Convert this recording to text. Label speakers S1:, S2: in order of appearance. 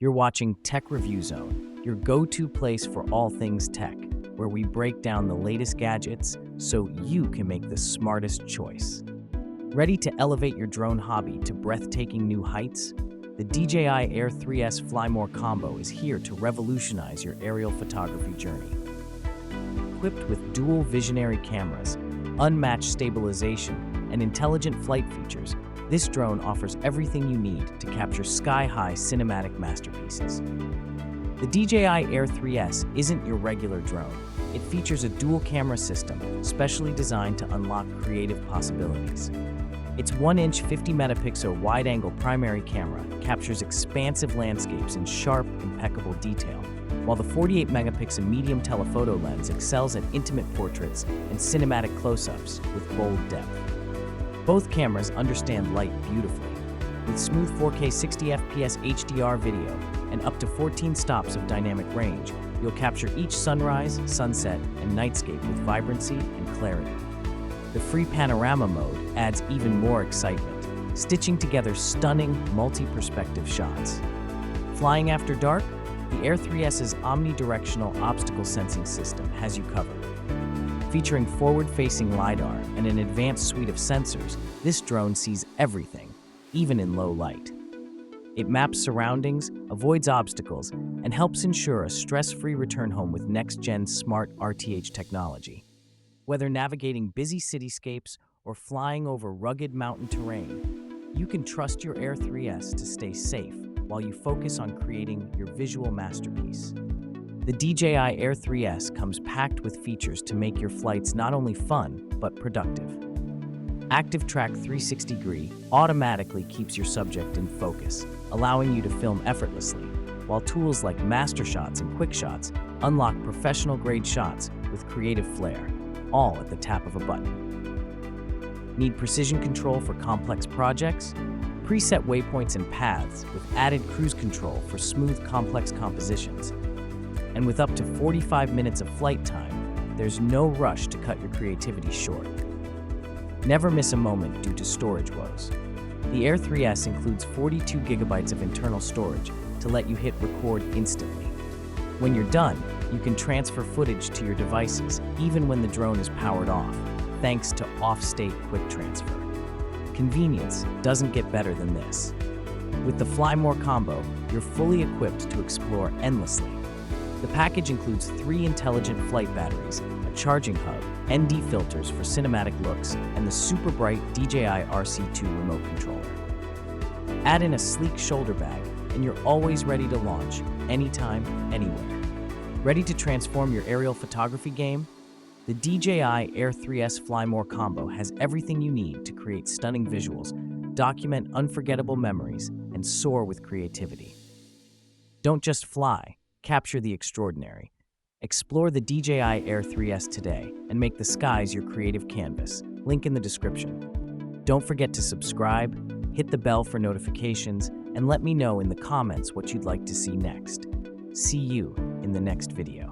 S1: You're watching Tech Review Zone, your go-to place for all things tech, where we break down the latest gadgets so you can make the smartest choice. Ready to elevate your drone hobby to breathtaking new heights? The DJI Air 3S Fly More combo is here to revolutionize your aerial photography journey. Equipped with dual visionary cameras, unmatched stabilization, and intelligent flight features, this drone offers everything you need to capture sky-high cinematic masterpieces. The DJI Air 3S isn't your regular drone. It features a dual camera system specially designed to unlock creative possibilities. Its 1-inch 50-megapixel wide-angle primary camera captures expansive landscapes in sharp, impeccable detail, while the 48-megapixel medium telephoto lens excels at intimate portraits and cinematic close-ups with bold depth. Both cameras understand light beautifully. With smooth 4K 60 FPS HDR video and up to 14 stops of dynamic range, you'll capture each sunrise, sunset, and nightscape with vibrancy and clarity. The free panorama mode adds even more excitement, stitching together stunning multi-perspective shots. Flying after dark? The Air 3S's omnidirectional obstacle sensing system has you covered. Featuring forward-facing LiDAR and an advanced suite of sensors, this drone sees everything, even in low light. It maps surroundings, avoids obstacles, and helps ensure a stress-free return home with next-gen smart RTH technology. Whether navigating busy cityscapes or flying over rugged mountain terrain, you can trust your Air 3S to stay safe while you focus on creating your visual masterpiece. The DJI Air 3S comes packed with features to make your flights not only fun, but productive. ActiveTrack 360-degree automatically keeps your subject in focus, allowing you to film effortlessly, while tools like Master Shots and Quick Shots unlock professional-grade shots with creative flair, all at the tap of a button. Need precision control for complex projects? Preset waypoints and paths with added cruise control for smooth, complex compositions. And with up to 45 minutes of flight time, there's no rush to cut your creativity short. Never miss a moment due to storage woes. The Air 3S includes 42 gigabytes of internal storage to let you hit record instantly. When you're done, you can transfer footage to your devices even when the drone is powered off, thanks to off-state quick transfer. Convenience doesn't get better than this. With the Fly More combo, you're fully equipped to explore endlessly. The package includes 3 intelligent flight batteries, a charging hub, ND filters for cinematic looks, and the super bright DJI RC2 remote controller. Add in a sleek shoulder bag, and you're always ready to launch, anytime, anywhere. Ready to transform your aerial photography game? The DJI Air 3S Fly More combo has everything you need to create stunning visuals, document unforgettable memories, and soar with creativity. Don't just fly. Capture the extraordinary. Explore the DJI Air 3S today and make the skies your creative canvas. Link in the description. Don't forget to subscribe, hit the bell for notifications, and let me know in the comments what you'd like to see next. See you in the next video.